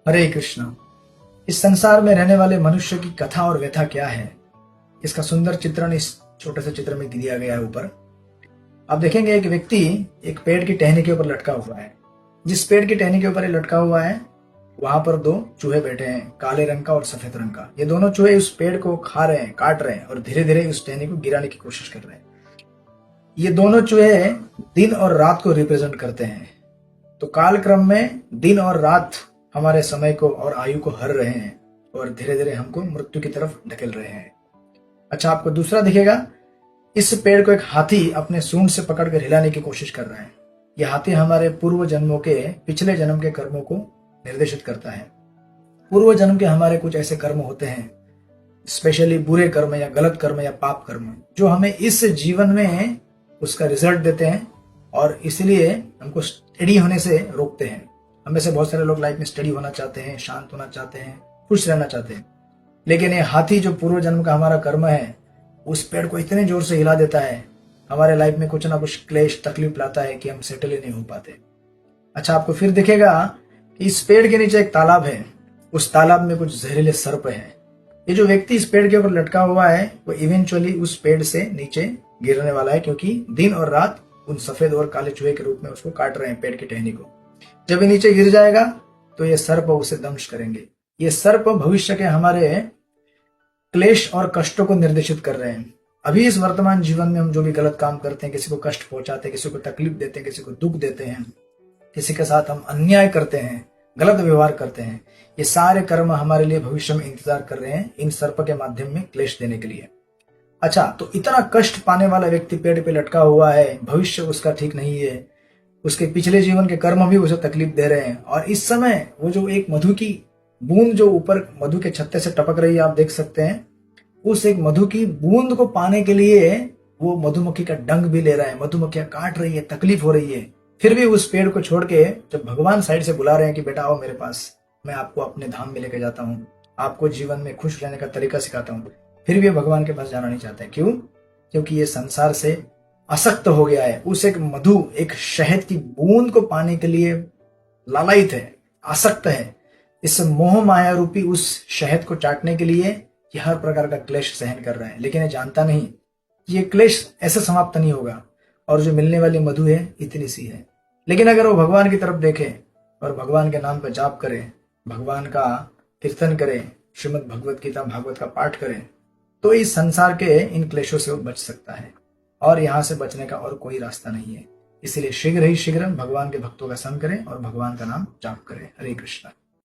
हरे कृष्णा। इस संसार में रहने वाले मनुष्य की कथा और व्यथा क्या है, इसका सुंदर चित्रण इस छोटे से चित्र में दिया गया है। ऊपर आप देखेंगे एक व्यक्ति एक पेड़ की टहनी के ऊपर लटका हुआ है। जिस पेड़ की टहनी के ऊपर ये लटका हुआ है वहां पर दो चूहे बैठे हैं, काले रंग का और सफेद रंग का। ये दोनों चूहे उस पेड़ को खा रहे हैं, काट रहे हैं और धीरे धीरे उस टहनी को गिराने की कोशिश कर रहे हैं। ये दोनों चूहे दिन और रात को रिप्रेजेंट करते हैं। तो कालक्रम में दिन और रात हमारे समय को और आयु को हर रहे हैं और धीरे धीरे हमको मृत्यु की तरफ धकेल रहे हैं। अच्छा, आपको दूसरा दिखेगा, इस पेड़ को एक हाथी अपने सूंड से पकड़कर हिलाने की कोशिश कर रहा है। यह हाथी हमारे पूर्व जन्मों के, पिछले जन्म के कर्मों को निर्देशित करता है। पूर्व जन्म के हमारे कुछ ऐसे कर्म होते हैं, स्पेशली बुरे कर्म या गलत कर्म या पाप कर्म, जो हमें इस जीवन में उसका रिजल्ट देते हैं और इसलिए हमको स्टडी होने से रोकते हैं। हमें से बहुत सारे लोग लाइफ में स्टडी होना चाहते हैं, शांत होना चाहते हैं, खुश रहना चाहते हैं, लेकिन ये हाथी जो पूर्व जन्म का हमारा कर्म है उस पेड़ को इतने जोर से हिला देता है, हमारे लाइफ में कुछ ना कुछ क्लेश तकलीफ लाता है कि हम सेटल ही नहीं हो पाते। अच्छा, आपको फिर दिखेगा कि इस पेड़ के नीचे एक तालाब है, उस तालाब में कुछ जहरीले सर्प हैं। ये जो व्यक्ति इस पेड़ के ऊपर लटका हुआ है वो इवेंचुअली उस पेड़ से नीचे गिरने वाला है, क्योंकि दिन और रात उन सफेद और काले चूहे के रूप में उसको काट रहे हैं पेड़ की टहनी को। जब ये नीचे गिर जाएगा तो ये सर्प उसे दंश करेंगे। ये सर्प भविष्य के हमारे क्लेश और कष्टों को निर्देशित कर रहे हैं। अभी इस वर्तमान जीवन में हम जो भी गलत काम करते हैं, किसी को कष्ट पहुंचाते हैं, किसी को तकलीफ देते हैं, किसी को दुख देते हैं, किसी के साथ हम अन्याय करते हैं, गलत व्यवहार करते हैं, ये सारे कर्म हमारे लिए भविष्य में इंतजार कर रहे हैं इन सर्प के माध्यम में क्लेश देने के लिए। अच्छा, तो इतना कष्ट पाने वाला व्यक्ति पेड़ पे लटका हुआ है, भविष्य उसका ठीक नहीं है, उसके पिछले जीवन के कर्म भी उसे तकलीफ दे रहे हैं और इस समय वो जो एक मधु की बूंद जो ऊपर मधु के छत्ते से टपक रही है, आप देख सकते हैं, उस एक मधु की बूंद को पाने के लिए वो मधुमक्खी का डंक भी ले रहा है। मधुमक्खियां काट रही है, तकलीफ हो रही है, फिर भी उस पेड़ को छोड़ के जब भगवान साइड से बुला रहे हैं कि बेटा आओ मेरे पास, मैं आपको अपने धाम में लेके जाता हूँ, आपको जीवन में खुश रहने का तरीका सिखाता हूँ, फिर भी भगवान के पास जाना नहीं चाहते। क्यों? क्योंकि ये संसार से आसक्त हो गया है, उस एक मधु, एक शहद की बूंद को पाने के लिए लालायित है, आसक्त है। इस मोह माया रूपी उस शहद को चाटने के लिए ये हर प्रकार का क्लेश सहन कर रहा है, लेकिन ये जानता नहीं ये क्लेश ऐसे समाप्त नहीं होगा और जो मिलने वाली मधु है इतनी सी है। लेकिन अगर वो भगवान की तरफ देखे और भगवान के नाम पर जाप करे, भगवान का कीर्तन करे, श्रीमद् भगवत गीता भागवत का पाठ करे, तो इस संसार के इन क्लेशों से वो बच सकता है और यहाँ से बचने का और कोई रास्ता नहीं है। इसलिए शीघ्र ही शीघ्र भगवान के भक्तों का संग करें और भगवान का नाम जाप करें। हरे कृष्णा।